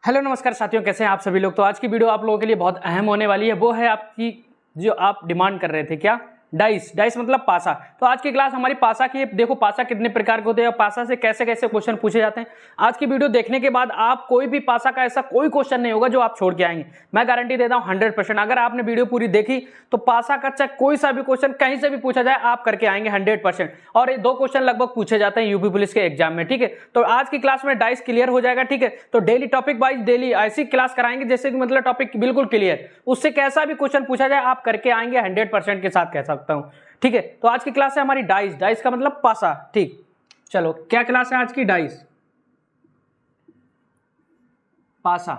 Hello नमस्कार साथियों, कैसे हैं आप सभी लोग। तो आज की वीडियो आप लोगों के लिए बहुत अहम होने वाली है। वो है आपकी जो आप डिमांड कर रहे थे, क्या डाइस। डाइस मतलब पासा। तो आज की क्लास हमारी पासा की है। देखो पासा कितने प्रकार के होते हैं और पासा से कैसे कैसे क्वेश्चन पूछे जाते हैं। आज की वीडियो देखने के बाद आप कोई भी पासा का ऐसा कोई क्वेश्चन नहीं होगा जो आप छोड़ के आएंगे। मैं गारंटी देता हूं 100%। अगर आपने वीडियो पूरी देखी तो पासा का चाहे कोई सा भी क्वेश्चन कहीं से भी पूछा जाए आप करके आएंगे 100%। और ये 2 क्वेश्चन लगभग पूछे जाते हैं यूपी पुलिस के एग्जाम में। ठीक है, तो आज की क्लास में डाइस क्लियर हो जाएगा। ठीक है, तो डेली टॉपिक वाइज डेली ऐसी क्लास कराएंगे जैसे कि मतलब टॉपिक बिल्कुल क्लियर, उससे कैसा भी क्वेश्चन पूछा जाए आप करके आएंगे 100% के साथ कह सकता हूं। ठीक है, तो आज की क्लास है हमारी डाइस। डाइस का मतलब पासा। ठीक, चलो क्या क्लास है आज की? डाइस पासा।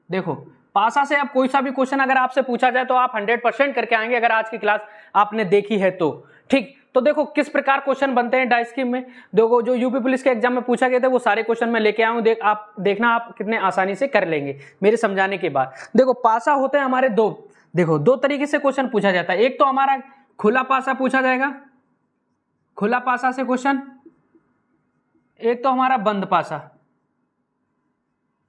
देखो पासा से अब कोई सा भी क्वेश्चन अगर आपसे पूछा जाए तो आप 100% करके आएंगे अगर आज की क्लास आपने देखी है तो। ठीक, तो देखो किस प्रकार क्वेश्चन बनते हैं डाइस की में। देखो जो यूपी पुलिस के एग्जाम में पूछा गया था वो सारे क्वेश्चन मैं लेके आया हूं। आप देखना आप कितने आसानी से कर लेंगे मेरे समझाने के बाद। देखो पासा होते हैं हमारे दो। देखो 2 तरीके से क्वेश्चन पूछा जाता है। एक तो हमारा खुला पासा पूछा जाएगा, खुला पासा से क्वेश्चन। एक तो हमारा बंद पासा।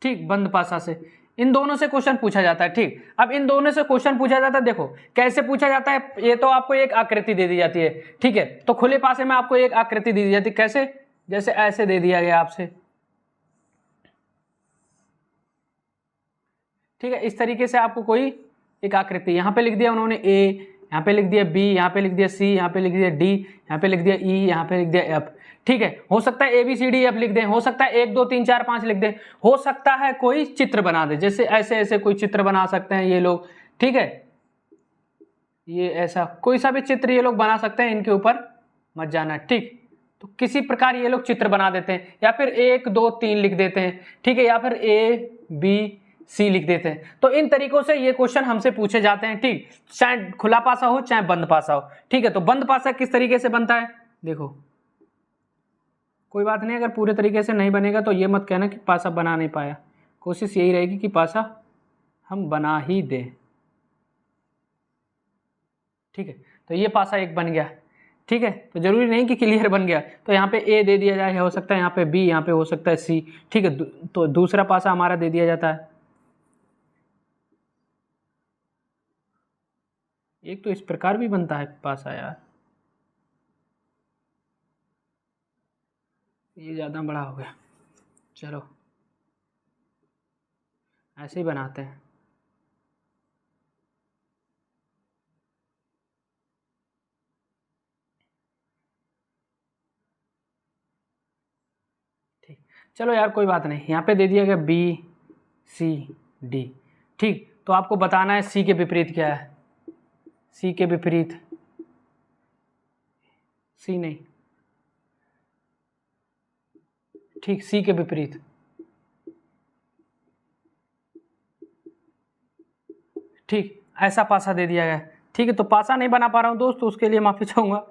ठीक, बंद पासा से। इन दोनों से क्वेश्चन पूछा जाता है। ठीक, अब इन दोनों से क्वेश्चन पूछा जाता है। देखो कैसे पूछा जाता है। ये तो आपको एक आकृति दे दी जाती है। ठीक है, तो खुले पासे में आपको एक आकृति दे दी जाती है। कैसे? जैसे ऐसे दे दिया गया आपसे। ठीक है, इस तरीके से आपको कोई एक आकृति यहां पे लिख दिया उन्होंने ए, यहाँ पे लिख दिया बी, यहाँ पे लिख दिया सी, यहाँ पे लिख दिया डी, यहाँ पे लिख दिया ई, यहाँ पे लिख दिया एफ। ठीक है, हो सकता है A B C D F लिख दें, हो सकता है 1 2 3 4 5 लिख दें, हो सकता है कोई चित्र बना दे, जैसे ऐसे ऐसे कोई चित्र बना सकते हैं ये लोग। ठीक है, ये ऐसा कोई सा भी चित्र ये लोग बना सकते हैं, इनके ऊपर मत जाना। ठीक, तो किसी प्रकार ये लोग चित्र बना देते हैं या फिर 1 2 3 लिख देते हैं। ठीक है, या फिर ए बी सी लिख देते हैं। तो इन तरीकों से ये क्वेश्चन हमसे पूछे जाते हैं। ठीक, चाहे खुला पासा हो चाहे बंद पासा हो। ठीक है, तो बंद पासा किस तरीके से बनता है। देखो कोई बात नहीं, अगर पूरे तरीके से नहीं बनेगा तो ये मत कहना कि पासा बना नहीं पाया। कोशिश यही रहेगी कि पासा हम बना ही दें। ठीक है, तो ये पासा एक बन गया। ठीक है, तो जरूरी नहीं कि क्लियर बन गया, तो यहाँ पे ए दे दिया जाए, हो सकता है यहाँ पे बी, यहाँ पे हो सकता है सी। ठीक है, तो दूसरा पासा हमारा दे दिया जाता है। एक तो इस प्रकार भी बनता है पासा यार, ये ज़्यादा बड़ा हो गया। चलो ऐसे ही बनाते हैं। ठीक, चलो यार कोई बात नहीं, यहाँ पे दे दिया गया बी सी डी। ठीक, तो आपको बताना है सी के विपरीत क्या है। सी के विपरीत, सी नहीं, ठीक सी के विपरीत। ठीक, ऐसा पासा दे दिया गया। ठीक है, तो पासा नहीं बना पा रहा हूँ दोस्त, तो उसके लिए माफ़ी चाहूँगा।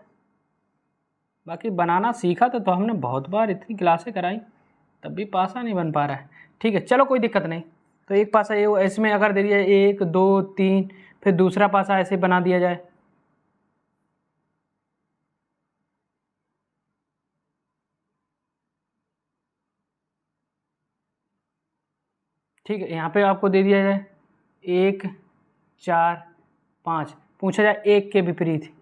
बाकी बनाना सीखा तो हमने बहुत बार, इतनी क्लासें कराई, तब भी पासा नहीं बन पा रहा है। ठीक है, चलो कोई दिक्कत नहीं। तो एक पासा ये इसमें अगर दे दिया 1 2 3, फिर दूसरा पासा ऐसे बना दिया जाए। ठीक है, यहाँ पे आपको दे दिया जाए 1 4 5, पूछा जाए 1 के विपरीत।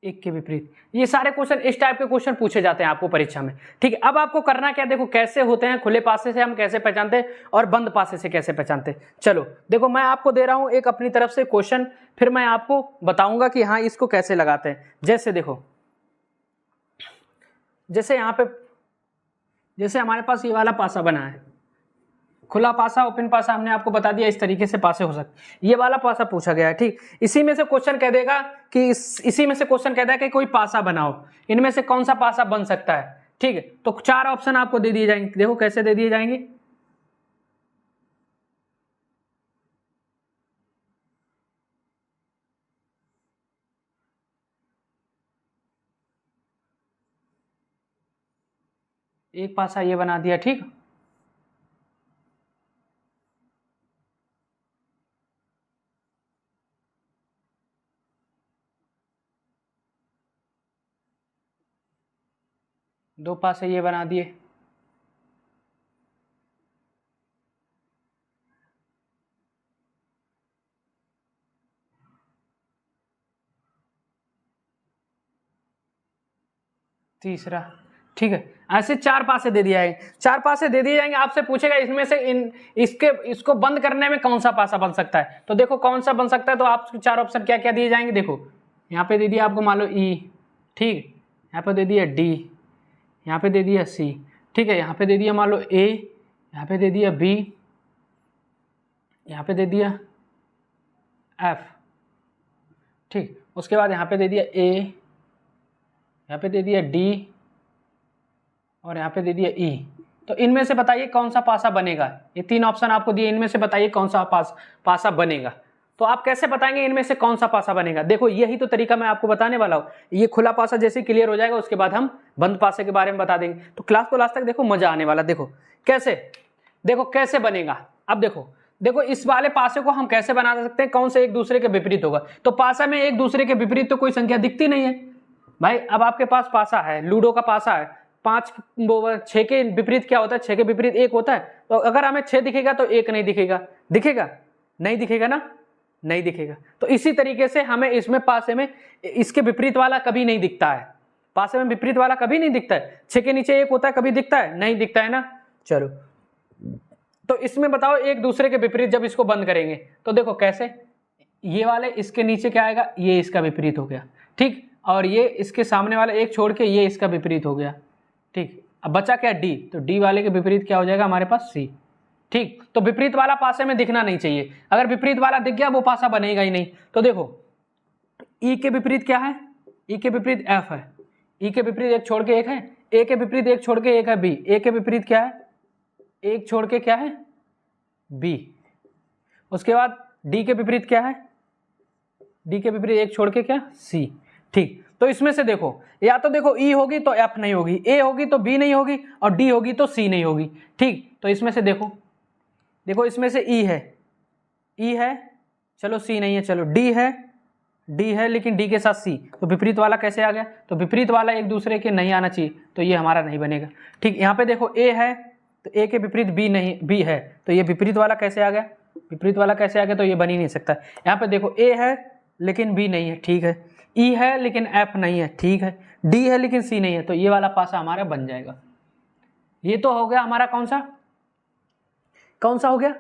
1 के विपरीत, ये सारे क्वेश्चन इस टाइप के क्वेश्चन पूछे जाते हैं आपको परीक्षा में। ठीक है, अब आपको करना क्या, देखो कैसे होते हैं, खुले पासे से हम कैसे पहचानते हैं और बंद पासे से कैसे पहचानते हैं। चलो देखो मैं आपको दे रहा हूं एक अपनी तरफ से क्वेश्चन, फिर मैं आपको बताऊंगा कि हाँ इसको कैसे लगाते हैं। जैसे देखो, जैसे यहाँ पे जैसे हमारे पास ये वाला पासा बना है, खुला पासा ओपन पासा, हमने आपको बता दिया इस तरीके से पासे हो सकते। ये वाला पासा पूछा गया है। ठीक, इसी में से क्वेश्चन कह देगा कि इसी में से क्वेश्चन कहता है कि कोई पासा बनाओ, इनमें से कौन सा पासा बन सकता है। ठीक है, तो 4 ऑप्शन आपको दे दिए जाएंगे। देखो कैसे दे दिए जाएंगे। एक पासा ये बना दिया। ठीक, दो पासे ये बना दिए। तीसरा, ठीक है। ऐसे 4 पासे दे दिया है, 4 पासे दे दिए जाएंगे। आपसे पूछेगा इसमें से इसको बंद करने में कौन सा पासा बन सकता है, तो देखो कौन सा बन सकता है, तो आप 4 ऑप्शन क्या क्या दिए जाएंगे। देखो यहाँ पे दे दिया आपको मान लो ई, ठीक, यहाँ पे दे दिया डी, यहाँ पे दे दिया सी, ठीक है, यहाँ पे दे दिया मान लो ए, यहाँ पे दे दिया बी, यहाँ पे दे दिया एफ, ठीक। उसके बाद यहाँ पे दे दिया ए, यहाँ पे दे दिया डी और यहाँ पे दे दिया ई। तो इनमें से बताइए कौन सा पासा बनेगा। ये 3 ऑप्शन आपको दिए, इनमें से बताइए कौन सा पासा बनेगा। तो आप कैसे बताएंगे इनमें से कौन सा पासा बनेगा। देखो यही तो तरीका मैं आपको बताने वाला हूँ। ये खुला पासा जैसे क्लियर हो जाएगा उसके बाद हम बंद पासे के बारे में बता देंगे। तो क्लास को लास्ट तक देखो, मजा आने वाला। देखो कैसे, देखो कैसे बनेगा। अब देखो इस वाले पासे को हम कैसे बना सकते हैं, कौन से एक दूसरे के विपरीत होगा। तो पासा में एक दूसरे के विपरीत तो कोई संख्या दिखती नहीं है भाई। अब आपके पास पासा है, लूडो का पासा है, 6 के विपरीत क्या होता है, 6 के विपरीत 1 होता है। तो अगर हमें 6 दिखेगा तो 1 नहीं दिखेगा, दिखेगा नहीं दिखेगा ना, नहीं दिखेगा। तो इसी तरीके से हमें इसमें पासे में इसके विपरीत वाला कभी नहीं दिखता है, पासे में विपरीत वाला कभी नहीं दिखता है। 6 के नीचे 1 होता है, कभी दिखता है, नहीं दिखता है ना। चलो तो इसमें बताओ एक दूसरे के विपरीत जब इसको बंद करेंगे तो देखो कैसे, ये वाले इसके नीचे क्या आएगा, ये इसका विपरीत हो गया, ठीक। और ये इसके सामने वाला एक छोड़ के ये इसका विपरीत हो गया, ठीक। अब बचा क्या डी, तो डी वाले के विपरीत क्या हो जाएगा हमारे पास सी, ठीक। तो विपरीत वाला पासे में दिखना नहीं चाहिए, अगर विपरीत वाला दिख गया वो पासा बनेगा ही नहीं। तो देखो ई के विपरीत क्या है, ई के विपरीत एफ है, ई के विपरीत 1 छोड़ के 1 है, ए के विपरीत 1 छोड़ के 1 है बी, ए के विपरीत क्या है, 1 छोड़ के क्या है बी। उसके बाद डी के विपरीत क्या है, डी के विपरीत 1 छोड़ के क्या सी, ठीक। तो इसमें से देखो या तो देखो ई होगी तो एफ नहीं होगी, ए होगी तो बी नहीं होगी, और डी होगी तो सी नहीं होगी, ठीक। तो इसमें से देखो इसमें से ई है, चलो सी नहीं है, चलो डी है लेकिन डी के साथ सी, तो विपरीत वाला कैसे आ गया, तो विपरीत वाला एक दूसरे के नहीं आना चाहिए, तो ये हमारा नहीं बनेगा, ठीक। यहाँ पे देखो ए है तो ए के विपरीत बी नहीं, बी है, तो ये विपरीत वाला कैसे आ गया, विपरीत वाला कैसे आ गया, तो ये बन ही नहीं सकता। यहाँ पे देखो ए है लेकिन बी नहीं है, ठीक है, ई है लेकिन एफ नहीं है, ठीक है, डी है लेकिन सी नहीं है, तो ये वाला पासा हमारा बन जाएगा। ये तो हो गया हमारा कौन सा हो गया,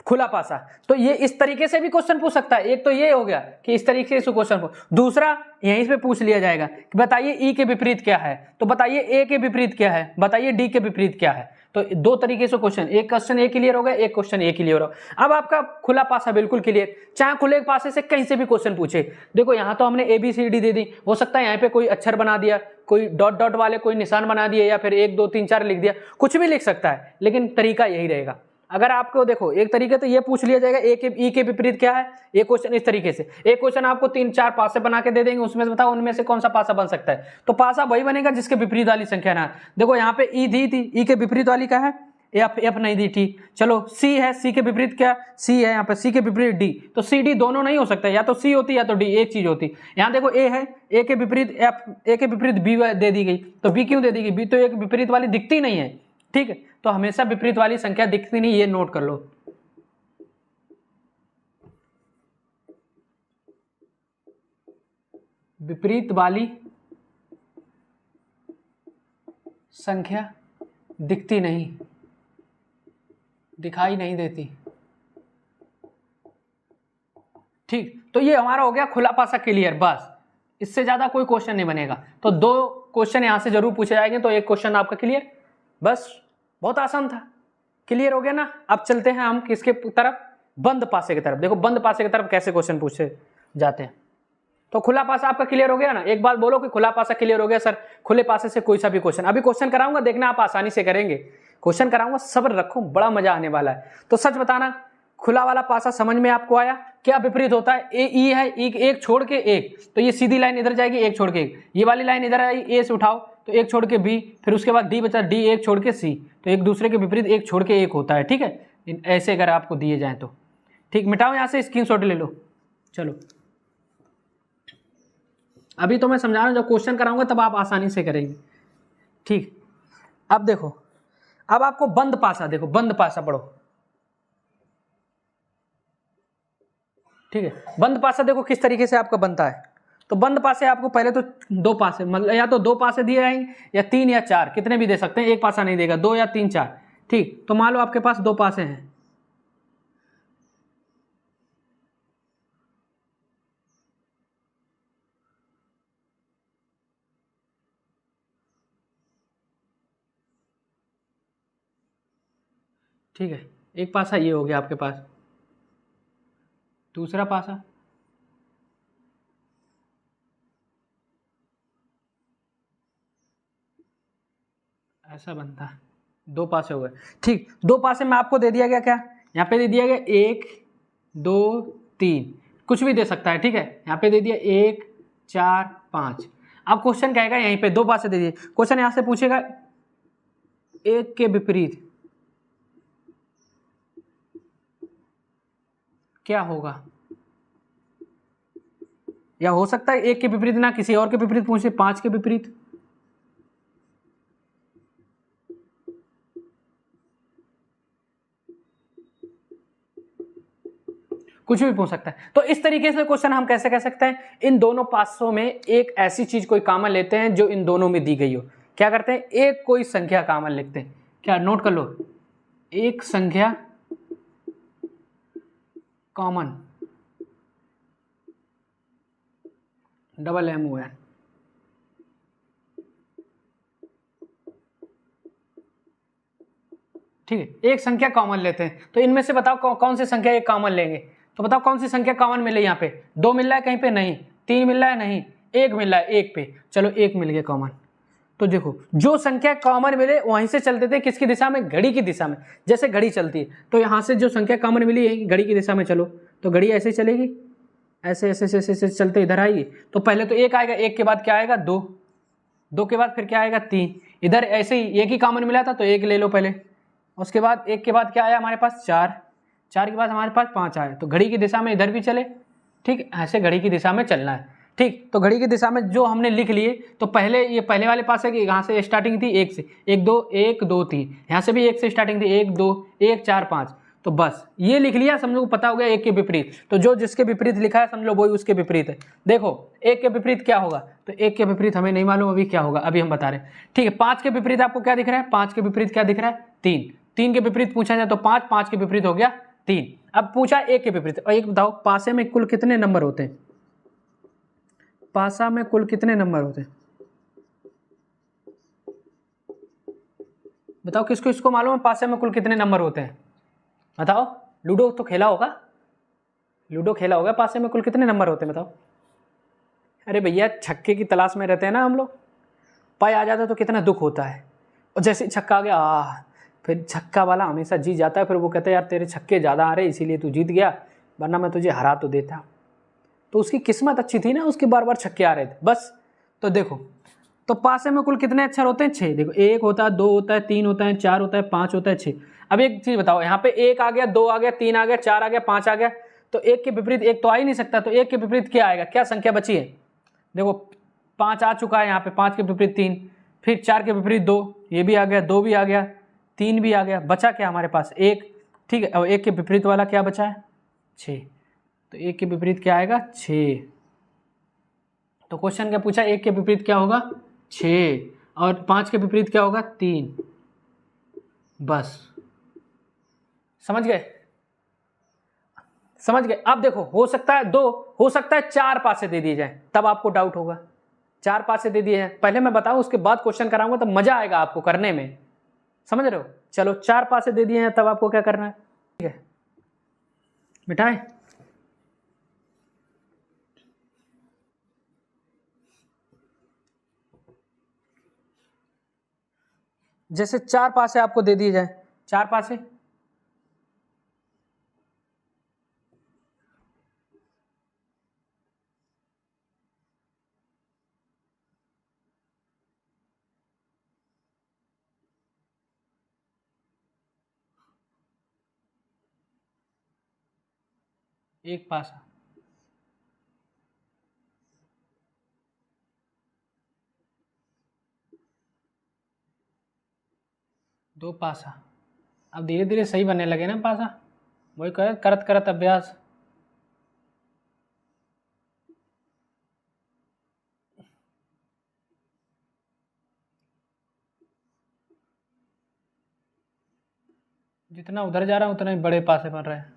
खुला पासा। तो ये इस तरीके से भी क्वेश्चन पूछ सकता है। एक तो ये हो गया कि इस तरीके से क्वेश्चन पूछ, दूसरा यहीं पे पूछ लिया जाएगा कि बताइए ई के विपरीत क्या है, तो बताइए ए के विपरीत क्या है, बताइए डी के विपरीत क्या है। तो 2 तरीके से क्वेश्चन, एक क्वेश्चन ए क्लियर हो गया, एक क्वेश्चन ए क्लियर हो। अब आपका खुला पासा बिल्कुल क्लियर, चाहे खुले पासे से कहीं से भी क्वेश्चन पूछे। देखो यहाँ तो हमने ABCD दे दी, हो सकता है यहाँ पे कोई अक्षर बना दिया, कोई डॉट वाले कोई निशान बना दिए, या फिर 1 2 3 4 लिख दिया, कुछ भी लिख सकता है, लेकिन तरीका यही रहेगा। अगर आपको देखो एक तरीके तो ये पूछ लिया जाएगा ई के विपरीत क्या है, एक क्वेश्चन इस तरीके से, एक क्वेश्चन आपको 3 4 पासे बना के दे देंगे, उसमें से बताओ उनमें से कौन सा पासा बन सकता है। तो पासा वही बनेगा जिसके विपरीत वाली संख्या ना। देखो यहाँ पे ई दी थी, ई के विपरीत वाली क्या है, एफ नहीं दी थी। चलो सी है, सी के विपरीत क्या, सी है, यहाँ पे सी के विपरीत डी, तो सी डी दोनों नहीं हो सकता, या तो सी होती या तो डी, एक चीज होती। यहाँ देखो ए है, ए के विपरीत एफ, ए के विपरीत बी दे दी गई, तो बी क्यों दे दी गई, बी तो एक विपरीत वाली दिखती नहीं है, ठीक है। तो हमेशा विपरीत वाली संख्या दिखती नहीं, ये नोट कर लो। विपरीत वाली संख्या दिखती नहीं, दिखाई नहीं देती, ठीक। तो ये हमारा हो गया खुला पासा क्लियर, बस इससे ज्यादा कोई क्वेश्चन नहीं बनेगा। तो 2 क्वेश्चन यहां से जरूर पूछे जाएंगे, तो एक क्वेश्चन आपका क्लियर, बस बहुत आसान था, क्लियर हो गया ना। अब चलते हैं हम किसके तरफ, बंद पासे की तरफ। देखो बंद पासे की तरफ कैसे क्वेश्चन पूछे जाते हैं। तो खुला पासा आपका क्लियर हो गया ना, एक बात बोलो कि खुला पासा क्लियर हो गया सर, खुले पासे से कोई सा भी क्वेश्चन। अभी क्वेश्चन कराऊंगा, देखना आप आसानी से करेंगे, क्वेश्चन कराऊंगा, सब्र रखो, बड़ा मजा आने वाला है। तो सच बताना, खुला वाला पासा समझ में आपको आया, क्या विपरीत होता है, ए ई है, एक छोड़ के 1, तो ये सीधी लाइन इधर जाएगी, 1 छोड़ के 1, ये वाली लाइन इधर आई, ए से उठाओ तो 1 छोड़ के बी, फिर उसके बाद डी बचा, डी 1 छोड़ के सी, तो एक दूसरे के विपरीत 1 छोड़ के 1 होता है, ठीक है। ऐसे अगर आपको दिए जाए तो ठीक, मिटाओ यहाँ से, स्क्रीनशॉट ले लो। चलो अभी तो मैं समझा रहा हूँ, जब क्वेश्चन कराऊंगा तब आप आसानी से करेंगे, ठीक। अब देखो, अब आपको बंद पासा, देखो बंद पासा पढ़ो, ठीक है। बंद पासा देखो किस तरीके से आपका बनता है। तो बंद पासे आपको पहले तो दो पासे, मतलब या तो दो पासे दिए जाएंगे या तीन या चार, कितने भी दे सकते हैं, एक पासा नहीं देगा, दो या तीन चार। ठीक, तो मान लो आपके पास दो पासे हैं, ठीक है, एक पासा ये हो गया आपके पास, दूसरा पासा ऐसा बनता है, दो पासे हो गए। ठीक, दो पासे में आपको दे दिया गया क्या, यहाँ पे दे दिया गया एक दो तीन, कुछ भी दे सकता है, ठीक है, यहाँ पे दे दिया एक चार पाँच। अब क्वेश्चन कहेगा यहीं पे दो पासे दे दिए, क्वेश्चन यहाँ से पूछेगा एक के विपरीत क्या होगा, या हो सकता है एक के विपरीत ना किसी और के विपरीत पूछे, पांच के विपरीत, कुछ भी पूछ सकता है। तो इस तरीके से क्वेश्चन हम कैसे कह सकते हैं, इन दोनों पासों में एक ऐसी चीज कोई कॉमन लेते हैं जो इन दोनों में दी गई हो। क्या करते हैं, एक कोई संख्या कॉमन लिखते हैं, क्या नोट कर लो, एक संख्या common, double M O N, ठीक है, एक संख्या कॉमन लेते हैं। तो इनमें से बताओ कौन सी संख्या एक कॉमन लेंगे, तो बताओ कौन सी संख्या कॉमन मिले, यहाँ पे दो मिल रहा है कहीं पे, नहीं, तीन मिल रहा है, नहीं, एक मिल रहा है, एक पे, चलो एक मिल गया कॉमन। तो देखो जो संख्या कॉमन मिले वहीं से चलते थे, किसकी दिशा में, घड़ी की दिशा में, जैसे घड़ी चलती है, तो यहाँ से जो संख्या कॉमन मिली है घड़ी की दिशा में चलो, तो घड़ी ऐसे चलेगी, ऐसे ऐसे ऐसे ऐसे चलते इधर आएगी, तो पहले तो एक आएगा, एक के बाद क्या आएगा, दो, दो के बाद फिर क्या आएगा, तीन, इधर ऐसे ही एक ही कॉमन मिला था तो एक ले लो पहले, उसके बाद एक के बाद क्या आया हमारे पास, चार, चार के बाद हमारे पास पाँच आया, तो घड़ी की दिशा में इधर भी चले, ठीक, ऐसे घड़ी की दिशा में चलना है। ठीक, तो घड़ी की दिशा में जो हमने लिख लिए, तो पहले ये पहले वाले पास है कि यहाँ से स्टार्टिंग थी एक से, एक दो तीन, यहाँ से भी एक से स्टार्टिंग थी, एक दो, एक चार पाँच, तो बस ये लिख लिया, समझो पता हो गया एक के विपरीत, तो जो जिसके विपरीत लिखा है समझ लो वही उसके विपरीत है। देखो एक के विपरीत क्या होगा, तो एक के विपरीत हमें नहीं मालूम अभी क्या होगा, अभी हम बता रहे हैं। ठीक है, पाँच के विपरीत आपको क्या दिख रहा है, पाँच के विपरीत क्या दिख रहा है, तीन, तीन के विपरीत पूछा जाए तो पाँच, पाँच के विपरीत हो गया तीन। अब पूछा एक के विपरीत, और एक बताओ पासे में कुल कितने नंबर होते हैं, पासा में कुल कितने नंबर होते हैं, बताओ किसको इसको मालूम है पासे में कुल कितने नंबर होते हैं, बताओ, लूडो तो खेला होगा, लूडो खेला होगा, पासे में कुल कितने नंबर होते हैं बताओ। अरे भैया छक्के की तलाश में रहते हैं ना हम लोग, पाई आ जाता है तो कितना दुख होता है, और जैसे छक्का आ गया फिर छक्का वाला हमेशा जीत जाता है, फिर वो कहता है यार तेरे छक्के ज़्यादा आ रहे इसीलिए तू जीत गया, वरना मैं तुझे हरा तो देता। तो उसकी किस्मत अच्छी थी ना, उसके बार बार छक्के आ रहे थे बस। तो देखो तो पासे में कुल कितने अक्षर होते हैं, छः, देखो एक होता है, दो होता है, तीन होता है, चार होता है, पाँच होता है, छः। अब एक चीज़ बताओ, यहाँ पे एक आ गया, दो आ गया, तीन आ गया, चार आ गया, पाँच आ गया, तो एक के विपरीत एक तो आ ही नहीं सकता, तो एक के विपरीत क्या आएगा, क्या संख्या बची है, देखो पाँच आ चुका है यहाँ पे, पाँच के विपरीत तीन, फिर चार के विपरीत दो, ये भी आ गया, दो भी आ गया, तीन भी आ गया, बचा क्या हमारे पास एक। ठीक है, और एक के विपरीत वाला क्या बचा है, छः, तो एक के विपरीत क्या आएगा, छः। तो क्वेश्चन क्या पूछा, एक के विपरीत क्या होगा, छः, और पाँच के विपरीत क्या होगा, तीन, बस समझ गए, समझ गए। अब देखो हो सकता है दो, हो सकता है चार पासे दे दिए जाए, तब आपको डाउट होगा, चार पासे दे दिए हैं, पहले मैं बताऊं उसके बाद क्वेश्चन कराऊंगा, तब मजा आएगा आपको करने में, समझ रहे हो। चलो चार पासे दे दिए हैं, तब आपको क्या करना है, ठीक है मिटाए, जैसे चार पासे आपको दे दिए जाए, चार पासे, एक पासा, दो पासा, अब धीरे धीरे सही बनने लगे ना पासा, वही करत करत अभ्यास। जितना उधर जा रहा है उतना ही बड़े पासे बन रहा है।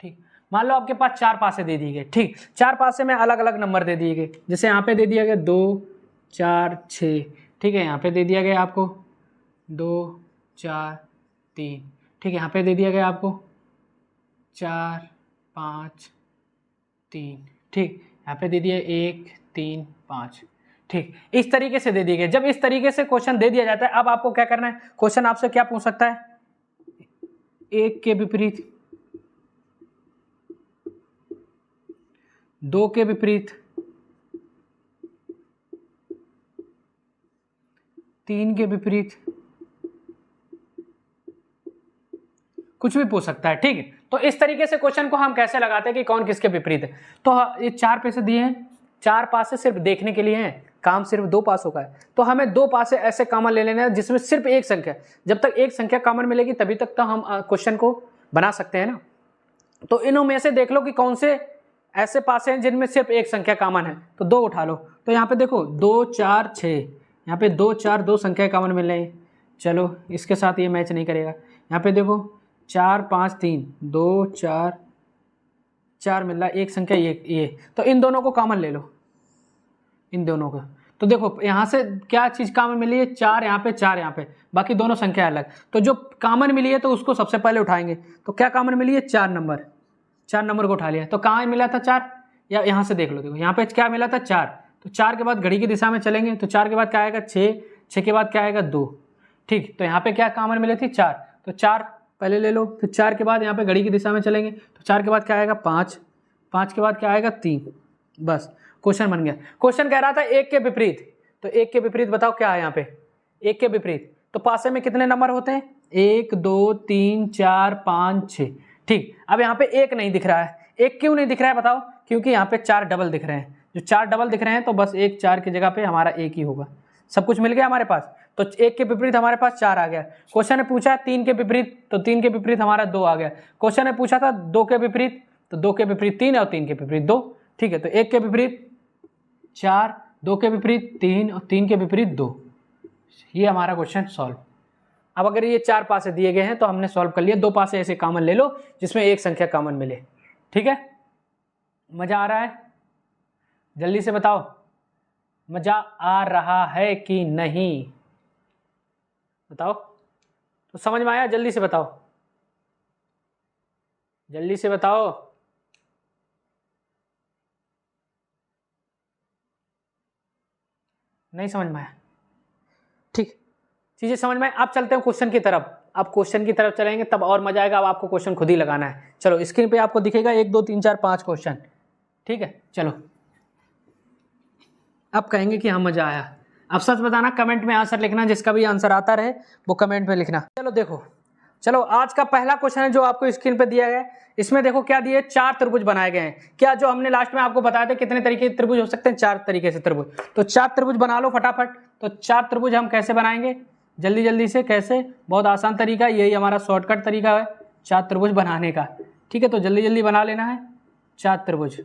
ठीक, मान लो आपके पास 4 पासे दे दिए गए। ठीक, 4 पासे में अलग अलग नंबर दे दिए गए। जैसे यहाँ पे दे दिया गया 2 4 6। ठीक है, यहाँ पे दे दिया गया आपको 2 4 3। ठीक है, यहाँ पे दे दिया गया आपको 4 5 3। ठीक, यहाँ पे दे दिया 1 3 5। ठीक, इस तरीके से दे दिए गए। जब इस तरीके से क्वेश्चन दे दिया जाता है, अब आपको क्या करना है, क्वेश्चन आपसे क्या पूछ सकता है, 1 के विपरीत, 2 के विपरीत, 3 के विपरीत, कुछ भी पूछ सकता है। ठीक है, तो इस तरीके से क्वेश्चन को हम कैसे लगाते हैं कि कौन किसके विपरीत है। तो ये 4 पैसे दिए हैं, 4 पासे सिर्फ देखने के लिए हैं, काम सिर्फ 2 पासों का है। तो हमें 2 पासे ऐसे कॉमन ले लेना है जिसमें सिर्फ एक संख्या, जब तक एक संख्या कॉमन मिलेगी तभी तक तो हम क्वेश्चन को बना सकते हैं ना। तो इनों में से देख लो कि कौन से ऐसे पासे हैं जिनमें सिर्फ एक संख्या कॉमन है। तो 2 उठा लो। तो यहाँ पे देखो 2 4 6, यहाँ पे 2 4 2 संख्या कॉमन मिल रही है। चलो इसके साथ ये मैच नहीं करेगा। यहाँ पे देखो 4 5 3, 2 4 4 मिल रहा है, एक संख्या ये। तो इन दोनों को कॉमन ले लो, इन दोनों को। तो देखो यहाँ से क्या चीज़ कॉमन मिली है, 4 यहाँ पे 4 यहाँ पे, बाकी दोनों संख्या अलग। तो जो कॉमन मिली है तो उसको सबसे पहले उठाएंगे। तो क्या कॉमन मिली है, 4 नंबर, 4 नंबर को उठा लिया। तो कहाँ मिला था 4, या यहाँ से देख लो, देखो यहाँ पे क्या मिला था 4। तो 4 के बाद घड़ी की दिशा में चलेंगे तो 4 के बाद क्या आएगा 6, 6 के बाद क्या आएगा 2। ठीक, तो यहाँ पे क्या कॉमन मिले थी 4, तो 4 पहले ले लो। फिर 4 के बाद यहाँ पे घड़ी की दिशा में चलेंगे तो 4 के बाद क्या आएगा 5, 5 के बाद क्या आएगा 3। बस क्वेश्चन बन गया। क्वेश्चन कह रहा था 1 के विपरीत, तो 1 के विपरीत बताओ क्या है यहाँ पे, 1 के विपरीत। तो पासे में कितने नंबर होते हैं, 1 2 3 4 5 6। ठीक, अब यहाँ पे 1 नहीं दिख रहा है। 1 क्यों नहीं दिख रहा है बताओ, क्योंकि यहाँ पे 4 डबल दिख रहे हैं। जो 4 डबल दिख रहे हैं तो बस 1 4 की जगह पे हमारा 1 ही होगा। सब कुछ मिल गया हमारे पास। तो 1 के विपरीत हमारे पास 4 आ गया। क्वेश्चन ने पूछा 3 के विपरीत, तो 3 के विपरीत हमारा 2 आ गया। क्वेश्चन ने पूछा था 2 के विपरीत, तो 2 के विपरीत 3 और 3 के विपरीत 2। ठीक है, तो 1 के विपरीत 4, 2 के विपरीत 3 और 3 के विपरीत 2। ये हमारा क्वेश्चन सॉल्व। अब अगर ये 4 पासे दिए गए हैं तो हमने सॉल्व कर लिया। 2 पासे ऐसे कॉमन ले लो जिसमें एक संख्या कॉमन मिले। ठीक है, मजा आ रहा है, जल्दी से बताओ मजा आ रहा है कि नहीं, बताओ। तो समझ में आया, जल्दी से बताओ, जल्दी से बताओ। नहीं समझ में आया, ठीक, चीजें समझ में। आप चलते हैं क्वेश्चन की तरफ। आप क्वेश्चन की तरफ चलेंगे तब और मजा आएगा। अब आपको क्वेश्चन खुद ही लगाना है। चलो स्क्रीन पे आपको दिखेगा 1 2 3 4 5 क्वेश्चन। ठीक है, चलो अब कहेंगे कि हाँ मजा आया। अब सच बताना, कमेंट में आंसर लिखना, जिसका भी आंसर आता रहे वो कमेंट में लिखना। चलो देखो, चलो आज का पहला क्वेश्चन है जो आपको स्क्रीन पे दिया गया है। इसमें देखो क्या दिए, 4 त्रिभुज बनाए गए हैं। क्या जो हमने लास्ट में आपको बताया था कितने तरीके के त्रिभुज हो सकते हैं, 4 तरीके से त्रिभुज। तो 4 त्रिभुज बना लो फटाफट। तो 4 त्रिभुज हम कैसे बनाएंगे, जल्दी जल्दी से, कैसे, बहुत आसान तरीका, यही हमारा शॉर्टकट तरीका है 4 त्रिभुज बनाने का। ठीक है, तो जल्दी जल्दी बना लेना है 4 त्रिभुज।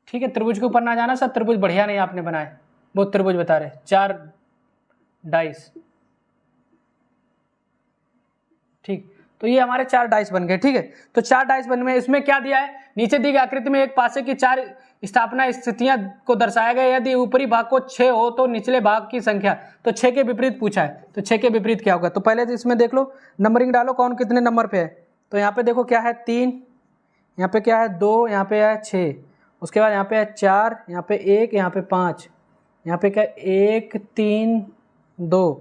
ठीक है, त्रिभुज के ऊपर ना जाना, सब त्रिभुज बढ़िया नहीं आपने बनाए, बहुत त्रिभुज बता रहे। 4 डाइस। ठीक, तो ये हमारे 4 डाइस बन गए। ठीक है, तो 4 डाइस बन गए। इसमें क्या दिया है, नीचे दी गई आकृति में एक पासे की 4 स्थापना स्थितियां को दर्शाया गया। यदि ऊपरी भाग को 6 हो तो निचले भाग की संख्या। तो 6 के विपरीत पूछा है, तो 6 के विपरीत क्या होगा। तो पहले तो इसमें देख लो, नंबरिंग डालो कौन कितने नंबर पे है। तो यहाँ पे देखो क्या है 3, यहाँ पे क्या है 2, यहाँ पे है 6, उसके बाद यहाँ पे है 4, यहाँ पे 1, यहाँ पे 5, यहाँ पे क्या 1 3 2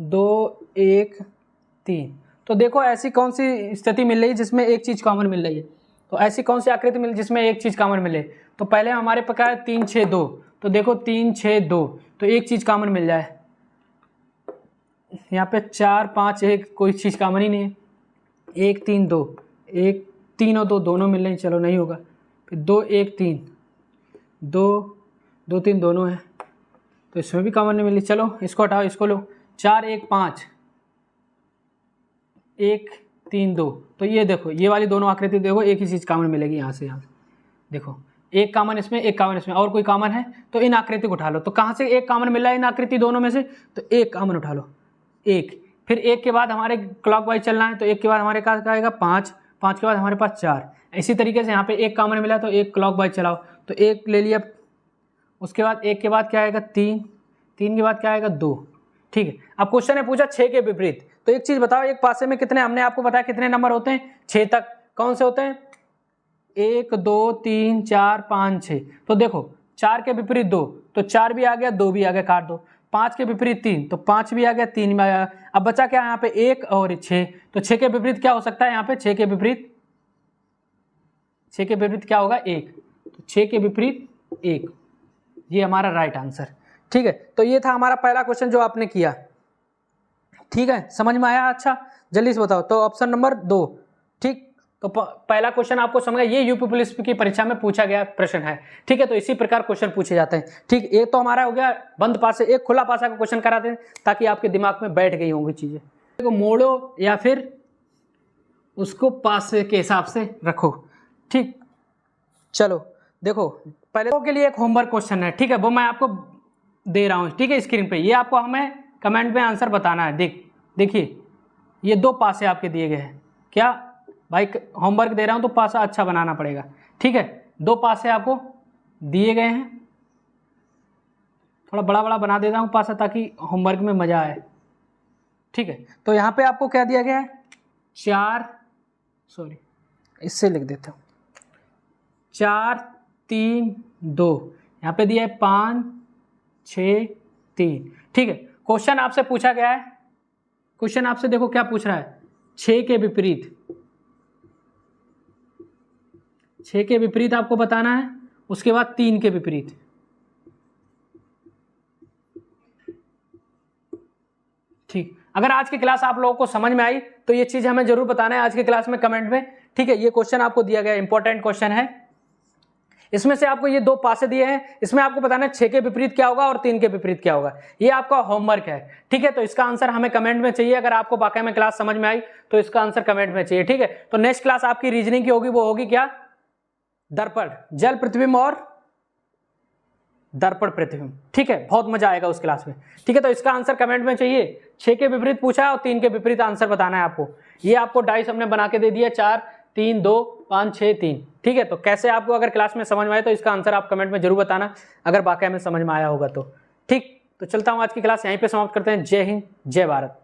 2 1 3। तो देखो ऐसी कौन सी स्थिति मिल रही है जिसमें एक चीज़ कॉमन मिल रही है। तो ऐसी कौन सी आकृति मिल जिसमें एक चीज़ कॉमन मिले। तो पहले हमारे पे क्या है 3 6 2। तो देखो 3 6 2, तो एक चीज़ कॉमन मिल जाए। यहाँ पे 4 5 1, कोई चीज़ कॉमन ही नहीं है। 1 3 2, 1 3 और 2 दोनों मिल रहे हैं, चलो नहीं होगा। फिर 2 1 3, 2 2 3 दोनों हैं, तो इसमें भी कॉमन नहीं मिली। चलो इसको हटाओ, इसको लो। 4 1 5, 1 3 2। तो ये देखो, ये वाली दोनों आकृति देखो एक ही चीज़ कॉमन मिलेगी यहाँ से। यहाँ देखो एक कॉमन इसमें, एक कॉमन इसमें, और कोई कॉमन है तो इन आकृति को उठा लो। तो कहाँ से एक कॉमन मिल रहा है इन आकृति दोनों में से, तो एक कॉमन उठा लो, एक। फिर एक के बाद हमारे क्लॉकवाइज चलना है, तो एक के बाद हमारे पास क्या आएगा 5, 5 के बाद हमारे पास 4। इसी तरीके से यहाँ पे एक कॉमन मिला तो एक क्लॉकवाइज चलाओ, तो एक ले लिया। उसके बाद एक के बाद क्या आएगा 3, 3 के बाद क्या आएगा 2। ठीक है, अब क्वेश्चन है पूछा 6 के विपरीत। तो एक चीज बताओ, एक पासे में कितने, हमने आपको बताया कितने नंबर होते हैं, 6 तक। कौन से होते हैं, 1 2 3 4 5 6। तो देखो 4 के विपरीत 2, तो 4 भी आ गया, 2 भी आ गया, काट दो। 5 के विपरीत 3, तो 5 भी आ गया, 3 भी आ गया। अब बचा क्या यहाँ पे 1 और 6, तो 6 के विपरीत क्या हो सकता है यहाँ पे, 6 के विपरीत क्या होगा 1, तो 6 के विपरीत 1, ये हमारा राइट आंसर। ठीक है, तो ये था हमारा पहला क्वेश्चन जो आपने किया। ठीक है, समझ में आया? अच्छा जल्दी से बताओ। तो ऑप्शन नंबर 2। ठीक, तो पहला क्वेश्चन आपको समझ गया, ये यूपी पुलिस की परीक्षा में पूछा गया प्रश्न है। ठीक है, तो इसी प्रकार क्वेश्चन पूछे जाते हैं। ठीक, ये तो हमारा हो गया बंद पासे। एक खुला पासा का क्वेश्चन कराते हैं ताकि आपके दिमाग में बैठ गई होंगी चीजें। देखो मोड़ो या फिर उसको पासे के हिसाब से रखो। ठीक, चलो देखो पहले के लिए एक होमवर्क क्वेश्चन है। ठीक है, वो मैं आपको दे रहा हूँ। ठीक है, स्क्रीन पे ये आपको हमें कमेंट में आंसर बताना है। देखिए ये 2 पासे आपके दिए गए हैं। क्या भाई, होमवर्क दे रहा हूँ तो पासा अच्छा बनाना पड़ेगा। ठीक है, 2 पासे आपको दिए गए हैं, थोड़ा बड़ा बड़ा बना देता हूँ पासा ताकि होमवर्क में मजा आए। ठीक है, तो यहाँ पे आपको क्या दिया गया है, 4, सॉरी इससे लिख देता हूँ, 4 3 2, यहाँ पे दिया है 5 6 3। ठीक है, क्वेश्चन आपसे पूछा गया है, क्वेश्चन आपसे देखो क्या पूछ रहा है, 6 के विपरीत, 6 के विपरीत आपको बताना है। उसके बाद 3 के विपरीत। ठीक, अगर आज की क्लास आप लोगों को समझ में आई तो ये चीज हमें जरूर बताना है आज की क्लास में कमेंट में। ठीक है, ये क्वेश्चन आपको दिया गया, इंपॉर्टेंट क्वेश्चन है। इसमें से आपको ये 2 पासे दिए हैं, इसमें आपको बताना है 6 के विपरीत क्या होगा और 3 के विपरीत क्या होगा। ये आपका होमवर्क है। ठीक है, तो इसका आंसर हमें कमेंट में चाहिए। अगर आपको वाकई में क्लास समझ में आई तो इसका आंसर कमेंट में चाहिए। ठीक है, तो नेक्स्ट क्लास आपकी रीजनिंग की होगी, वो होगी क्या, दर्पण, जल प्रतिबिंब और दर्पण प्रतिबिंब। ठीक है, बहुत मजा आएगा उस क्लास में। ठीक है, तो इसका आंसर कमेंट में चाहिए। 6 के विपरीत पूछा और 3 के विपरीत आंसर बताना है आपको। ये आपको डाइस हमने बना के दे दिया, 4 3 2 5 6 3। ठीक है, तो कैसे आपको अगर क्लास में समझ में आए तो इसका आंसर आप कमेंट में जरूर बताना, अगर वाकई में समझ में आया होगा तो। ठीक, तो चलता हूँ, आज की क्लास यहीं पे समाप्त करते हैं। जय हिंद, जय भारत।